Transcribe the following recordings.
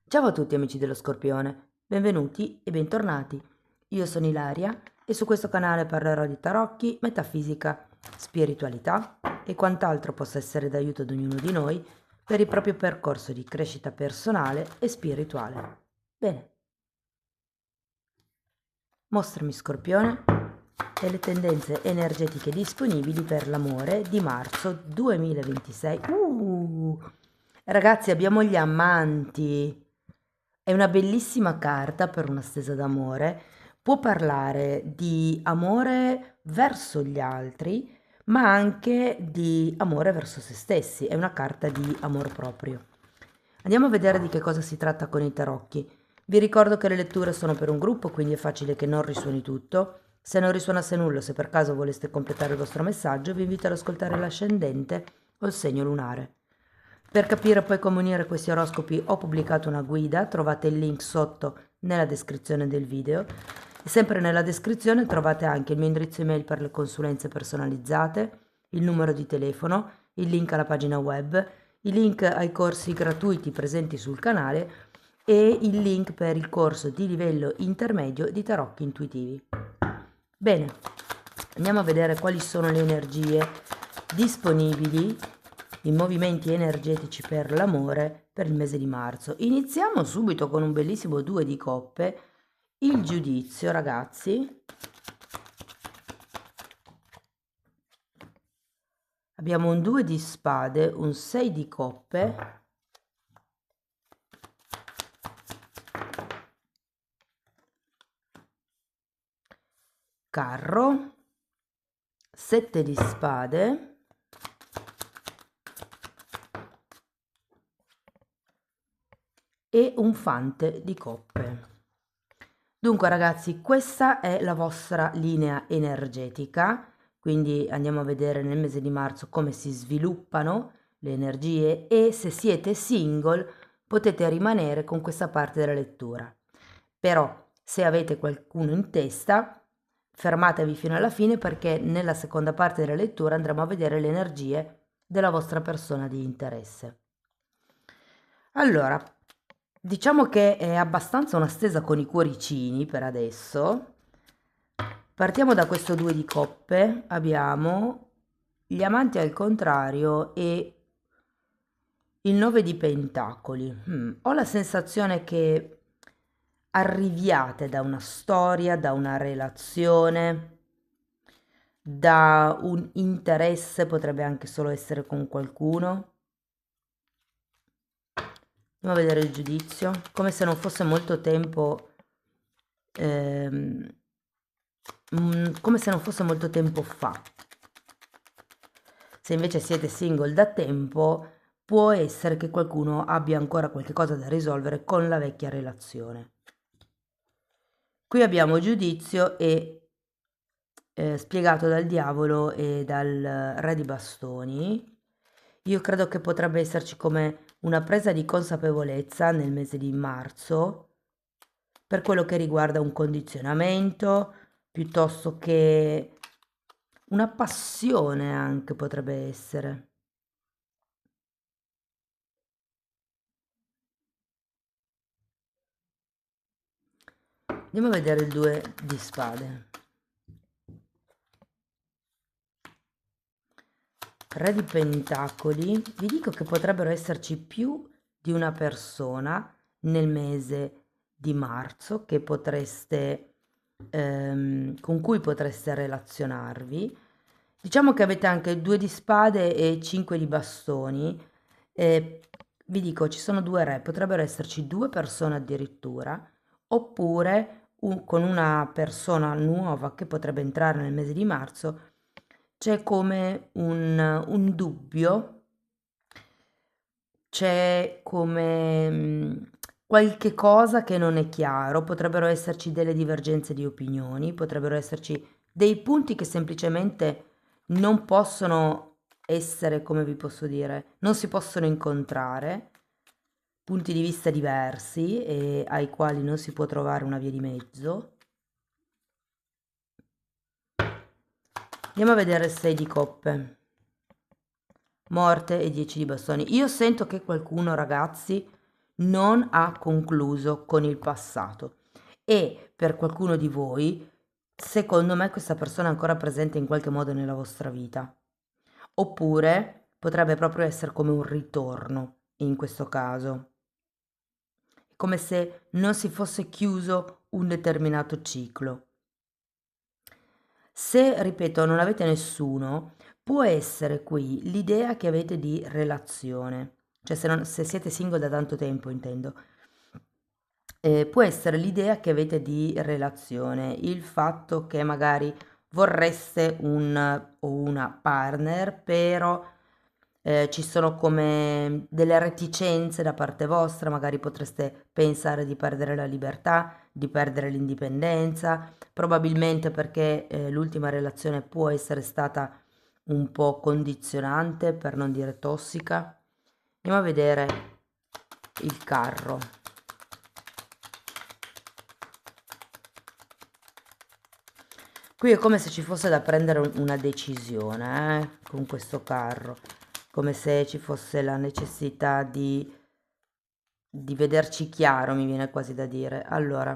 Ciao a tutti amici dello Scorpione, benvenuti e bentornati. Io sono Ilaria e su questo canale parlerò di tarocchi, metafisica, spiritualità e quant'altro possa essere d'aiuto ad ognuno di noi per il proprio percorso di crescita personale e spirituale. Bene, mostrami Scorpione e le tendenze energetiche disponibili per l'amore di marzo 2026. Ragazzi, abbiamo gli amanti. È una bellissima carta per una stesa d'amore. Può parlare di amore verso gli altri, ma anche di amore verso se stessi. È una carta di amor proprio. Andiamo a vedere di che cosa si tratta con i tarocchi. Vi ricordo che le letture sono per un gruppo, quindi è facile che non risuoni tutto. Se non risuonasse nulla, se per caso voleste completare il vostro messaggio, vi invito ad ascoltare l'ascendente o il segno lunare. Per capire poi come unire questi oroscopi ho pubblicato una guida, trovate il link sotto nella descrizione del video. E sempre nella descrizione trovate anche il mio indirizzo email per le consulenze personalizzate, il numero di telefono, il link alla pagina web, i link ai corsi gratuiti presenti sul canale e il link per il corso di livello intermedio di tarocchi intuitivi. Bene, andiamo a vedere quali sono le energie disponibili, i movimenti energetici per l'amore per il mese di marzo. Iniziamo subito con un bellissimo 2 di coppe, il giudizio, ragazzi. Abbiamo un 2 di spade, un 6 di coppe, carro, 7 di spade, e un fante di coppe. Dunque ragazzi, questa è la vostra linea energetica, quindi andiamo a vedere nel mese di marzo come si sviluppano le energie e se siete single potete rimanere con questa parte della lettura. Però se avete qualcuno in testa, fermatevi fino alla fine perché nella seconda parte della lettura andremo a vedere le energie della vostra persona di interesse. Allora, diciamo che è abbastanza una stesa con i cuoricini per adesso. Partiamo da questo 2 di coppe, abbiamo gli amanti al contrario e il 9 di pentacoli. Ho la sensazione che arriviate da una storia, da una relazione, da un interesse, potrebbe anche solo essere con qualcuno. Andiamo a vedere il giudizio, come se non fosse molto tempo, come se non fosse molto tempo fa. Se invece siete single da tempo, può essere che qualcuno abbia ancora qualche cosa da risolvere con la vecchia relazione. Qui abbiamo giudizio e spiegato dal diavolo e dal re di bastoni. Io credo che potrebbe esserci come una presa di consapevolezza nel mese di marzo per quello che riguarda un condizionamento, piuttosto che una passione anche potrebbe essere. Andiamo a vedere il 2 di spade. Re di pentacoli, vi dico che potrebbero esserci più di una persona nel mese di marzo che potreste, con cui potreste relazionarvi. Diciamo che avete anche 2 di spade e 5 di bastoni. Vi dico, ci sono 2 re, potrebbero esserci 2 persone addirittura, oppure con una persona nuova che potrebbe entrare nel mese di marzo c'è come un dubbio, c'è come qualche cosa che non è chiaro, potrebbero esserci delle divergenze di opinioni, potrebbero esserci dei punti che semplicemente non possono essere, come vi posso dire, non si possono incontrare, punti di vista diversi e ai quali non si può trovare una via di mezzo. Andiamo a vedere il 6 di coppe. Morte e 10 di bastoni. Io sento che qualcuno, ragazzi, non ha concluso con il passato. E per qualcuno di voi, secondo me, questa persona è ancora presente in qualche modo nella vostra vita. Oppure potrebbe proprio essere come un ritorno in questo caso, come se non si fosse chiuso un determinato ciclo. Se, ripeto, non avete nessuno, può essere qui l'idea che avete di relazione, cioè se siete single da tanto tempo intendo, può essere l'idea che avete di relazione, il fatto che magari vorreste un o una partner, però ci sono come delle reticenze da parte vostra, magari potreste pensare di perdere la libertà, di perdere l'indipendenza, probabilmente perché l'ultima relazione può essere stata un po' condizionante, per non dire tossica. Andiamo a vedere il carro. Qui è come se ci fosse da prendere una decisione, con questo carro, come se ci fosse la necessità di vederci chiaro, mi viene quasi da dire. Allora,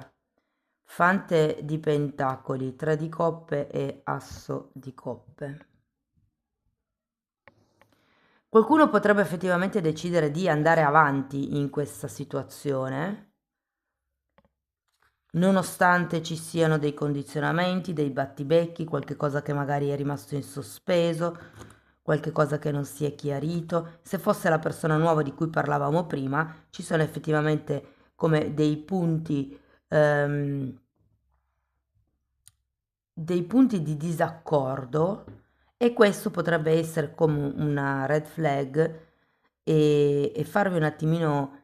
fante di pentacoli, 3 di coppe e asso di coppe. Qualcuno potrebbe effettivamente decidere di andare avanti in questa situazione, nonostante ci siano dei condizionamenti, dei battibecchi, qualche cosa che magari è rimasto in sospeso, qualche cosa che non si è chiarito. Se fosse la persona nuova di cui parlavamo prima, ci sono effettivamente come dei punti di disaccordo, e questo potrebbe essere come una red flag, e farvi un attimino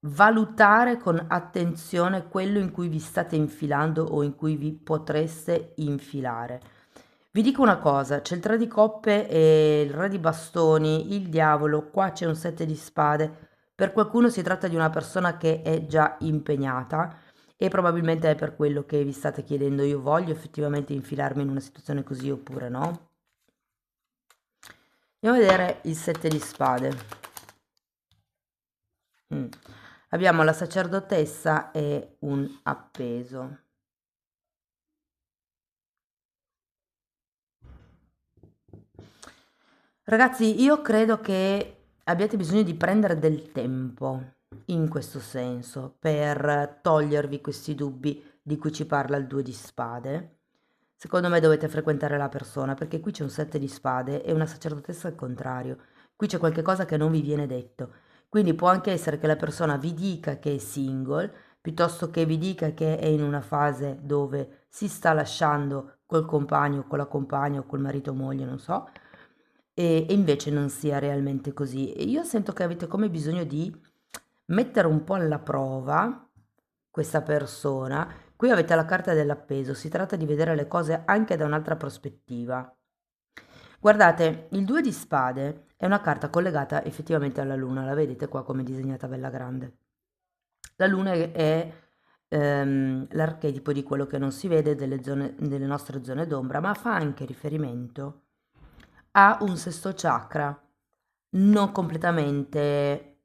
valutare con attenzione quello in cui vi state infilando o in cui vi potreste infilare. Vi dico una cosa, c'è il 3 di coppe e il re di bastoni, il diavolo, qua c'è un 7 di spade. Per qualcuno si tratta di una persona che è già impegnata e probabilmente è per quello che vi state chiedendo: io voglio effettivamente infilarmi in una situazione così oppure no? Andiamo a vedere il 7 di spade. Abbiamo la sacerdotessa e un appeso. Ragazzi, io credo che abbiate bisogno di prendere del tempo in questo senso per togliervi questi dubbi di cui ci parla il 2 di spade. Secondo me dovete frequentare la persona, perché qui c'è un 7 di spade e una sacerdotessa al contrario. Qui c'è qualche cosa che non vi viene detto. Quindi può anche essere che la persona vi dica che è single, piuttosto che vi dica che è in una fase dove si sta lasciando col compagno, con la compagna o col marito o moglie, non so, e invece non sia realmente così. E io sento che avete come bisogno di mettere un po' alla prova questa persona. Qui avete la carta dell'appeso, si tratta di vedere le cose anche da un'altra prospettiva. Guardate, il 2 di spade è una carta collegata effettivamente alla luna, la vedete qua come disegnata bella grande. La luna è l'archetipo di quello che non si vede delle nostre zone d'ombra, ma fa anche riferimento a un sesto chakra non completamente,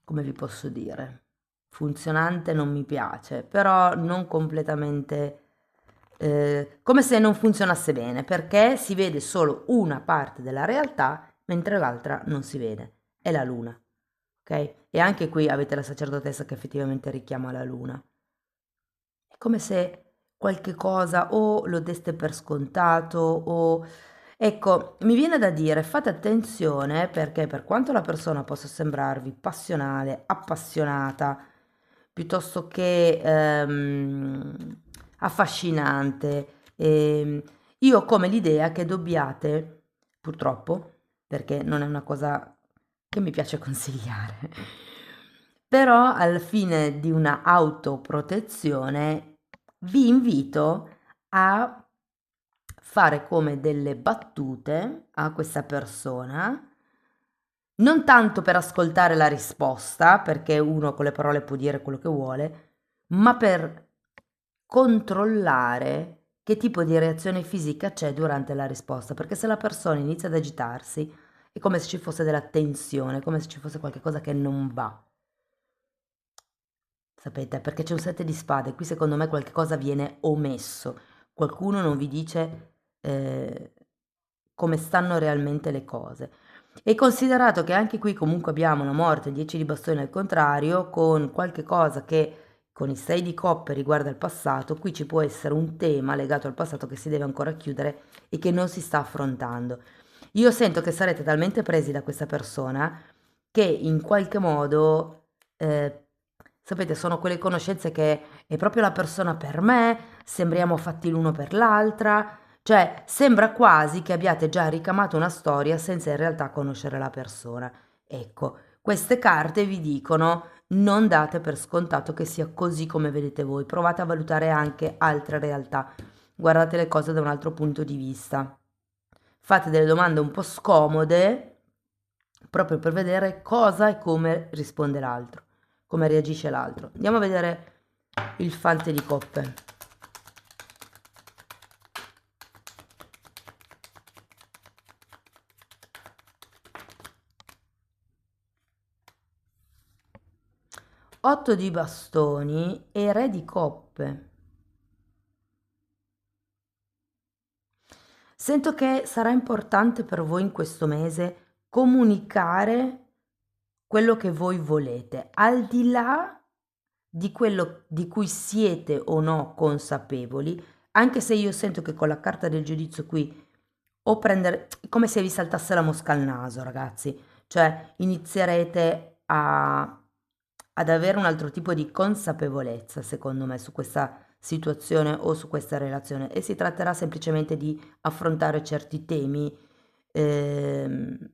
come vi posso dire, funzionante non mi piace, però non completamente, come se non funzionasse bene, perché si vede solo una parte della realtà mentre l'altra non si vede, è la luna, ok? E anche qui avete la sacerdotessa che effettivamente richiama la luna. È come se qualche cosa o lo deste per scontato o... Ecco, mi viene da dire, fate attenzione perché per quanto la persona possa sembrarvi passionale, appassionata, piuttosto che affascinante, io ho come l'idea che dobbiate, purtroppo, perché non è una cosa che mi piace consigliare, però al fine di una autoprotezione vi invito a fare come delle battute a questa persona, non tanto per ascoltare la risposta, perché uno con le parole può dire quello che vuole, ma per controllare che tipo di reazione fisica c'è durante la risposta, perché se la persona inizia ad agitarsi è come se ci fosse della tensione, come se ci fosse qualcosa che non va. sapete? Perché c'è un 7 di spade, qui secondo me qualche cosa viene omesso, qualcuno non vi dice come stanno realmente le cose. E considerato che anche qui comunque abbiamo la morte, 10 di bastoni al contrario, con qualche cosa che con i 6 di coppe riguarda il passato, qui ci può essere un tema legato al passato che si deve ancora chiudere e che non si sta affrontando. Io sento che sarete talmente presi da questa persona che in qualche modo, sapete, sono quelle conoscenze che è proprio la persona per me, sembriamo fatti l'uno per l'altra, cioè sembra quasi che abbiate già ricamato una storia senza in realtà conoscere la persona. Ecco, queste carte vi dicono non date per scontato che sia così come vedete voi, provate a valutare anche altre realtà, guardate le cose da un altro punto di vista. Fate delle domande un po' scomode proprio per vedere cosa e come risponde l'altro, come reagisce l'altro. Andiamo a vedere il fante di coppe. Otto di bastoni e re di coppe. Sento che sarà importante per voi in questo mese comunicare quello che voi volete, al di là di quello di cui siete o no consapevoli, anche se io sento che con la carta del giudizio qui o prendere come se vi saltasse la mosca al naso, ragazzi, cioè inizierete ad avere un altro tipo di consapevolezza, secondo me, su questa situazione o su questa relazione e si tratterà semplicemente di affrontare certi temi ehm,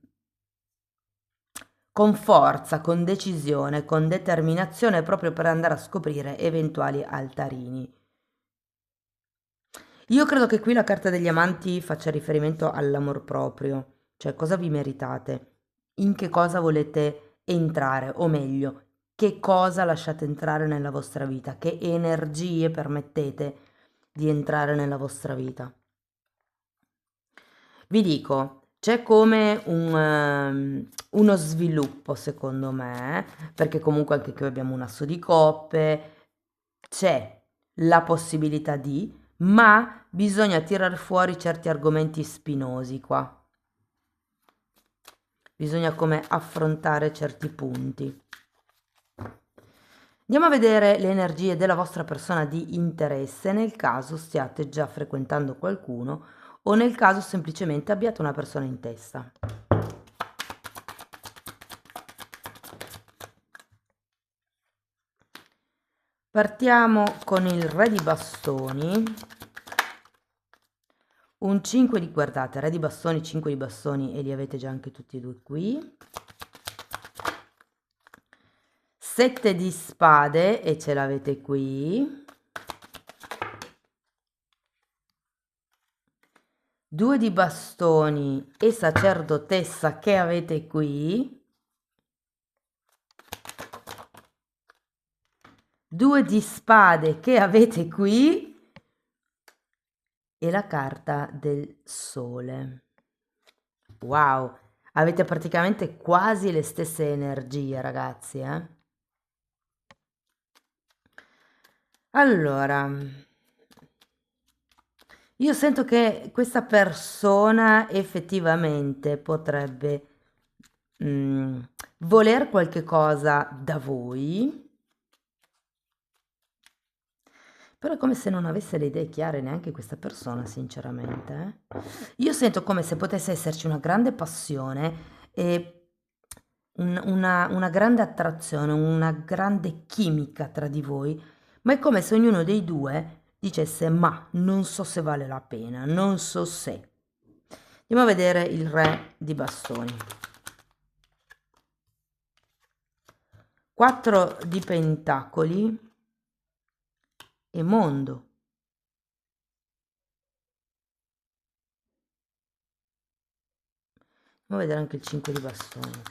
con forza, con decisione, con determinazione, proprio per andare a scoprire eventuali altarini. Io credo che qui la carta degli amanti faccia riferimento all'amor proprio, cioè cosa vi meritate, in che cosa volete entrare, o meglio, che cosa lasciate entrare nella vostra vita, che energie permettete di entrare nella vostra vita. Vi dico, c'è come uno sviluppo secondo me, perché comunque anche qui abbiamo un asso di coppe, c'è la possibilità di, ma bisogna tirar fuori certi argomenti spinosi qua. Bisogna come affrontare certi punti. Andiamo a vedere le energie della vostra persona di interesse nel caso stiate già frequentando qualcuno o nel caso semplicemente abbiate una persona in testa. Partiamo con il re di bastoni, un 5 di, guardate, re di bastoni, 5 di bastoni e li avete già anche tutti e due qui, 7 di spade e ce l'avete qui, 2 di bastoni e sacerdotessa che avete qui, 2 di spade che avete qui e la carta del sole. Wow, avete praticamente quasi le stesse energie, ragazzi, eh? Allora, io sento che questa persona effettivamente potrebbe voler qualche cosa da voi, però è come se non avesse le idee chiare neanche questa persona, sinceramente. Io sento come se potesse esserci una grande passione e una grande attrazione, una grande chimica tra di voi, ma è come se ognuno dei due dicesse ma non so se vale la pena, non so se. Andiamo a vedere il re di bastoni. 4 di pentacoli e mondo. Andiamo a vedere anche il 5 di bastoni.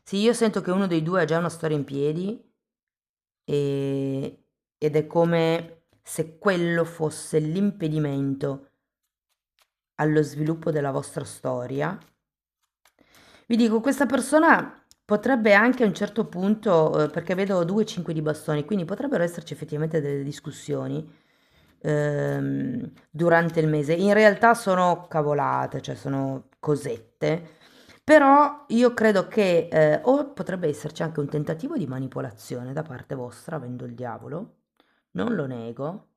Sì, io sento che uno dei due ha già una storia in piedi ed è come se quello fosse l'impedimento allo sviluppo della vostra storia. Vi dico, questa persona potrebbe anche a un certo punto, perché vedo 2 5 di bastoni, quindi potrebbero esserci effettivamente delle discussioni durante il mese. In realtà sono cavolate, cioè sono cosette, però io credo che o potrebbe esserci anche un tentativo di manipolazione da parte vostra, avendo il diavolo, non lo nego,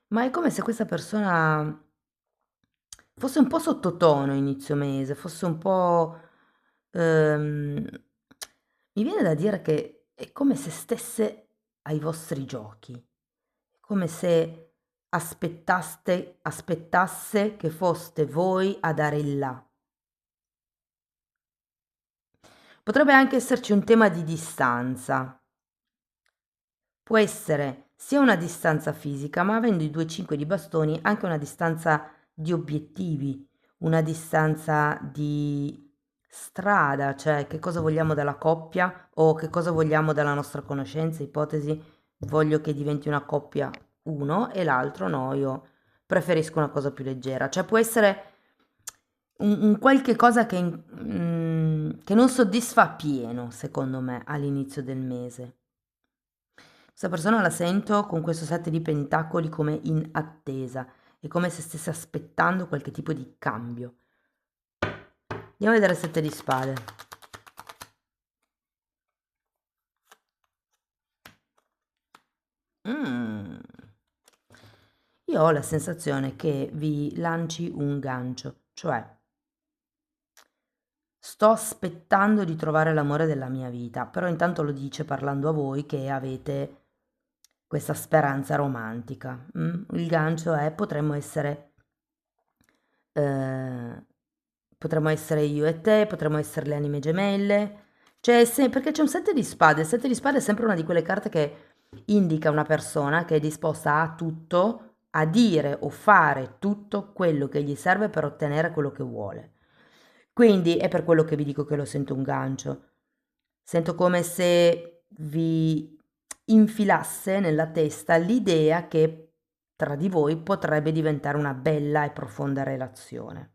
ma è come se questa persona fosse un po' sottotono inizio mese, fosse un po'... mi viene da dire che è come se stesse ai vostri giochi, è come se aspettasse che foste voi a dare il là. Potrebbe anche esserci un tema di distanza. Può essere sia una distanza fisica, ma avendo i 2 5 di bastoni anche una distanza di obiettivi, una distanza di strada, cioè che cosa vogliamo dalla coppia o che cosa vogliamo dalla nostra conoscenza, ipotesi voglio che diventi una coppia uno e l'altro no, io preferisco una cosa più leggera, cioè può essere un qualche cosa che non soddisfa appieno, secondo me, all'inizio del mese. Questa persona la sento con questo 7 di pentacoli come in attesa, è come se stesse aspettando qualche tipo di cambio. Andiamo a vedere il 7 di spade. Mm. Io ho la sensazione che vi lanci un gancio, cioè sto aspettando di trovare l'amore della mia vita, però intanto lo dice parlando a voi che avete questa speranza romantica. Il gancio è eh, potremmo essere io e te, potremmo essere le anime gemelle, cioè perché c'è un 7 di spade, il 7 di spade è sempre una di quelle carte che indica una persona che è disposta a tutto, a dire o fare tutto quello che gli serve per ottenere quello che vuole. Quindi è per quello che vi dico che lo sento un gancio. Sento come se vi infilasse nella testa l'idea che tra di voi potrebbe diventare una bella e profonda relazione.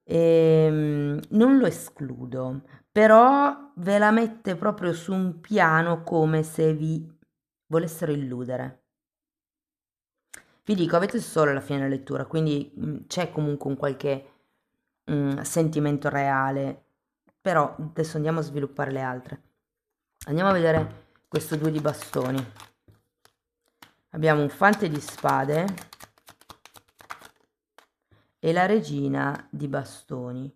Non lo escludo, però ve la mette proprio su un piano come se vi volessero illudere. Vi dico, avete solo la fine della lettura, quindi c'è comunque un qualche sentimento reale, però adesso andiamo a sviluppare le altre. Andiamo a vedere questo 2 di bastoni. Abbiamo un fante di spade e la regina di bastoni.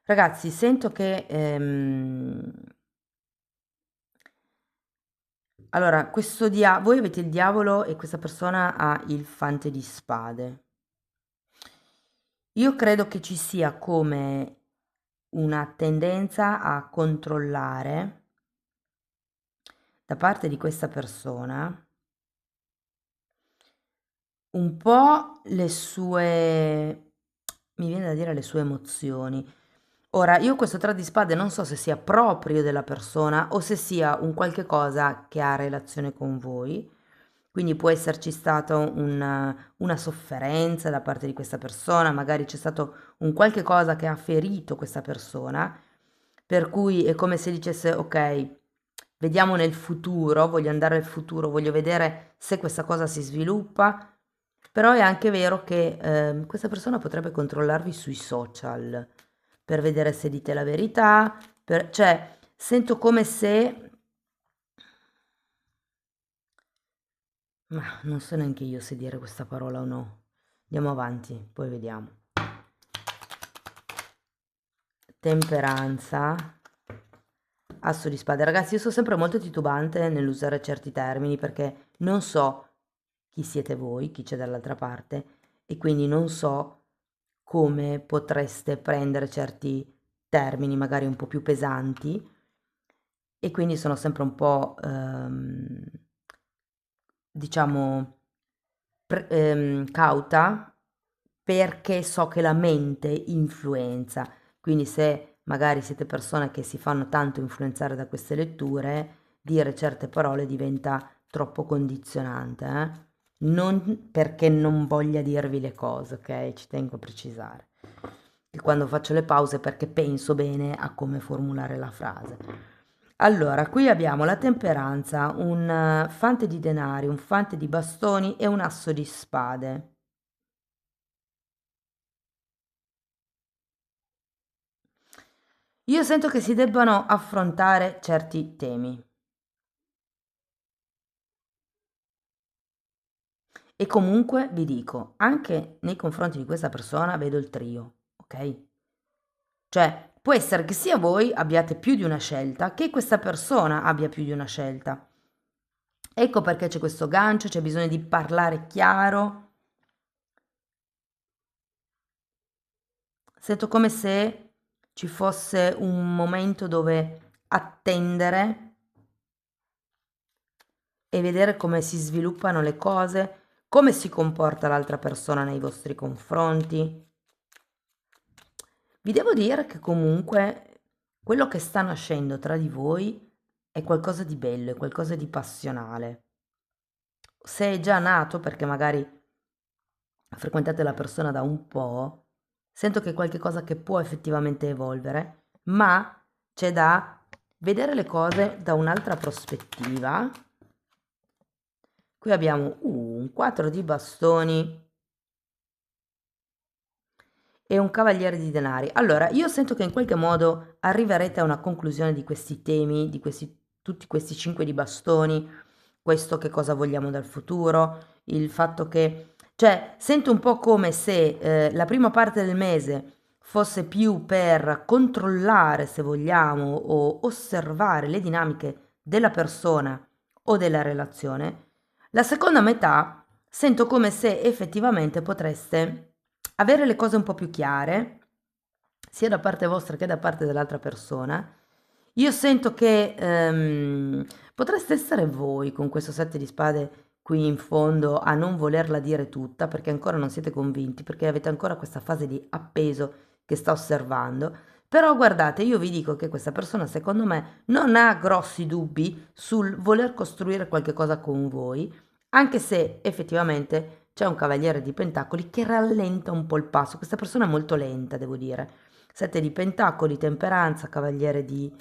Ragazzi, sento che allora, voi avete il diavolo e questa persona ha il fante di spade. Io credo che ci sia come una tendenza a controllare da parte di questa persona un po' le sue, mi viene da dire le sue emozioni. Ora, io questo 3 di spade non so se sia proprio della persona o se sia un qualche cosa che ha relazione con voi, quindi può esserci stata una sofferenza da parte di questa persona, magari c'è stato un qualche cosa che ha ferito questa persona, per cui è come se dicesse, ok, vediamo nel futuro, voglio andare al futuro, voglio vedere se questa cosa si sviluppa, però è anche vero che questa persona potrebbe controllarvi sui social per vedere se dite la verità, cioè sento come se... Ma non so neanche io se dire questa parola o no. Andiamo avanti, poi vediamo. Temperanza. Asso di spade. Ragazzi, io sono sempre molto titubante nell'usare certi termini perché non so chi siete voi, chi c'è dall'altra parte, e quindi non so come potreste prendere certi termini magari un po' più pesanti e quindi sono sempre un po', diciamo, cauta perché so che la mente influenza. Quindi se magari siete persone che si fanno tanto influenzare da queste letture, dire certe parole diventa troppo condizionante, eh? Non perché non voglia dirvi le cose, ok? Ci tengo a precisare. E quando faccio le pause perché penso bene a come formulare la frase. Allora, qui abbiamo la temperanza, un fante di denari, un fante di bastoni e un asso di spade. Io sento che si debbano affrontare certi temi e comunque vi dico, anche nei confronti di questa persona vedo il trio, ok? Cioè, può essere che sia voi abbiate più di una scelta, che questa persona abbia più di una scelta. Ecco perché c'è questo gancio, c'è bisogno di parlare chiaro. Sento come se ci fosse un momento dove attendere e vedere come si sviluppano le cose, come si comporta l'altra persona nei vostri confronti. Vi devo dire che comunque quello che sta nascendo tra di voi è qualcosa di bello, è qualcosa di passionale. Se è già nato, perché magari frequentate la persona da un po', sento che è qualcosa che può effettivamente evolvere, ma c'è da vedere le cose da un'altra prospettiva. Qui abbiamo un 4 di bastoni e un cavaliere di denari. Allora, io sento che in qualche modo arriverete a una conclusione di questi temi, di tutti questi 5 di bastoni, questo che cosa vogliamo dal futuro, il fatto che, cioè, sento un po' come se la prima parte del mese fosse più per controllare, se vogliamo, o osservare le dinamiche della persona o della relazione. La seconda metà sento come se effettivamente potreste avere le cose un po' più chiare, sia da parte vostra che da parte dell'altra persona. Io sento che potreste essere voi con questo sette di spade qui in fondo a non volerla dire tutta perché ancora non siete convinti, perché avete ancora questa fase di appeso che sta osservando. Però guardate, io vi dico che questa persona secondo me non ha grossi dubbi sul voler costruire qualche cosa con voi, anche se effettivamente c'è un cavaliere di pentacoli che rallenta un po' il passo. Questa persona è molto lenta, devo dire. Sette di pentacoli, temperanza, cavaliere di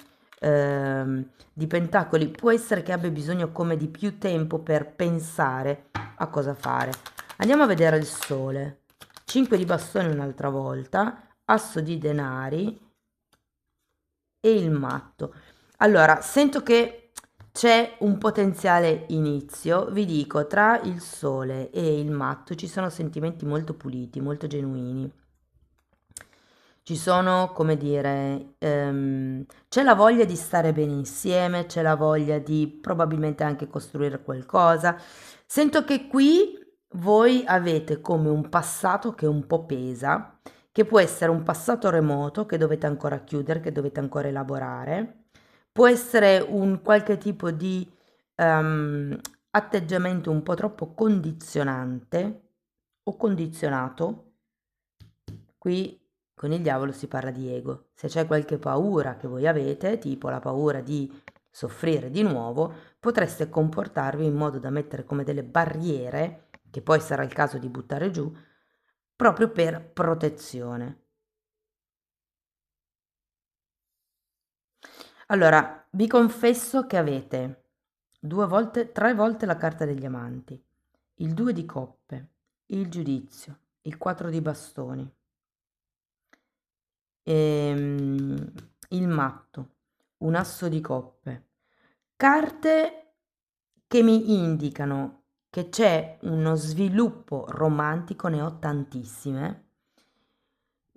pentacoli. Può essere che abbia bisogno come di più tempo per pensare a cosa fare. Andiamo a vedere il sole. 5 di bastoni un'altra volta, asso di denari e il matto. Allora, sento che c'è un potenziale inizio, vi dico, tra il sole e il matto ci sono sentimenti molto puliti, molto genuini. Ci sono, come dire, c'è la voglia di stare bene insieme, c'è la voglia di probabilmente anche costruire qualcosa. Sento che qui voi avete come un passato che un po' pesa, che può essere un passato remoto che dovete ancora chiudere, che dovete ancora elaborare, può essere un qualche tipo di atteggiamento un po' troppo condizionante o condizionato. Qui con il diavolo si parla di ego. Se c'è qualche paura che voi avete, tipo la paura di soffrire di nuovo, potreste comportarvi in modo da mettere come delle barriere, che poi sarà il caso di buttare giù, proprio per protezione. Allora, vi confesso che avete 2 volte, 3 volte la carta degli amanti, il 2 di coppe, il giudizio, il 4 di bastoni, il matto, un asso di coppe. Carte che mi indicano che c'è uno sviluppo romantico, ne ho tantissime.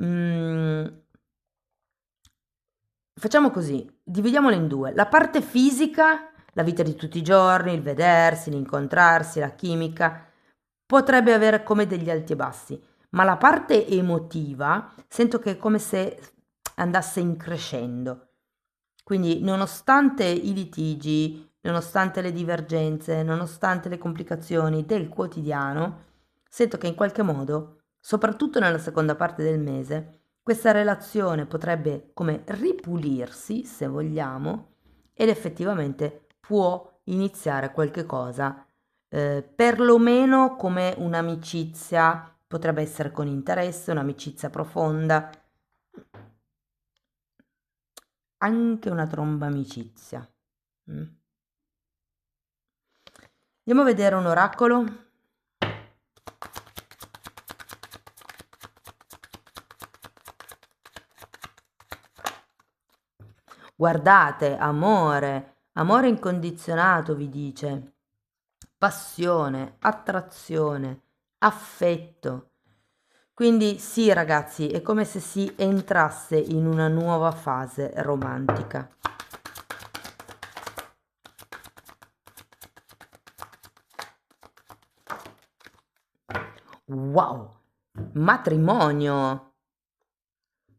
Mm, Facciamo così, dividiamola in due. La parte fisica, la vita di tutti i giorni, il vedersi, l'incontrarsi, la chimica, potrebbe avere come degli alti e bassi, ma la parte emotiva sento che è come se andasse in crescendo. Quindi, nonostante i litigi, nonostante le divergenze, nonostante le complicazioni del quotidiano, sento che in qualche modo soprattutto nella seconda parte del mese, questa relazione potrebbe come ripulirsi, se vogliamo, ed effettivamente può iniziare qualche cosa, perlomeno come un'amicizia, potrebbe essere con interesse, un'amicizia profonda, anche una tromba amicizia. Andiamo a vedere un oracolo. Guardate, amore incondizionato vi dice, passione, attrazione, affetto. Quindi sì ragazzi, è come se si entrasse in una nuova fase romantica. Wow, matrimonio!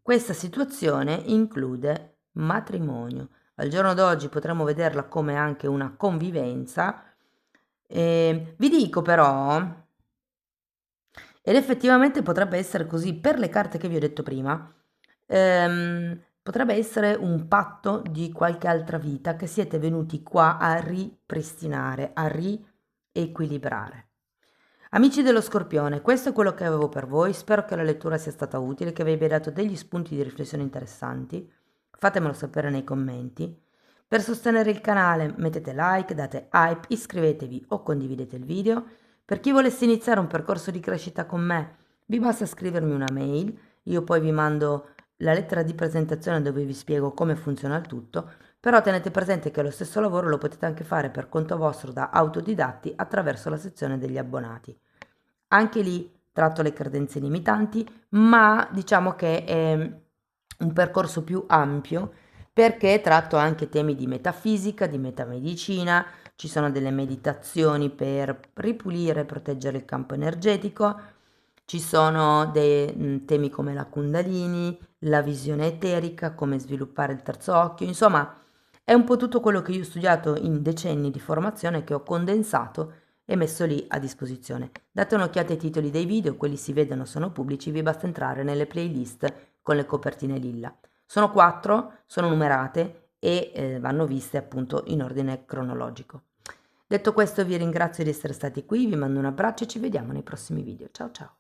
Questa situazione include matrimonio. Al giorno d'oggi potremmo vederla come anche una convivenza. Vi dico però, ed effettivamente potrebbe essere così per le carte che vi ho detto prima, potrebbe essere un patto di qualche altra vita che siete venuti qua a ripristinare, a riequilibrare. Amici dello Scorpione, questo è quello che avevo per voi, spero che la lettura sia stata utile, che vi abbia dato degli spunti di riflessione interessanti, fatemelo sapere nei commenti. Per sostenere il canale mettete like, date hype, iscrivetevi o condividete il video. Per chi volesse iniziare un percorso di crescita con me, vi basta scrivermi una mail, io poi vi mando la lettera di presentazione dove vi spiego come funziona il tutto, però tenete presente che lo stesso lavoro lo potete anche fare per conto vostro da autodidatti attraverso la sezione degli abbonati. Anche lì tratto le credenze limitanti, ma diciamo che è un percorso più ampio perché tratto anche temi di metafisica, di metamedicina, ci sono delle meditazioni per ripulire e proteggere il campo energetico, ci sono dei temi come la Kundalini, la visione eterica, come sviluppare il terzo occhio, insomma è un po' tutto quello che io ho studiato in decenni di formazione che ho condensato e messo lì a disposizione. Date un'occhiata ai titoli dei video, quelli si vedono, sono pubblici, vi basta entrare nelle playlist con le copertine lilla. Sono 4, sono numerate e vanno viste appunto in ordine cronologico. Detto questo vi ringrazio di essere stati qui, vi mando un abbraccio e ci vediamo nei prossimi video. Ciao ciao!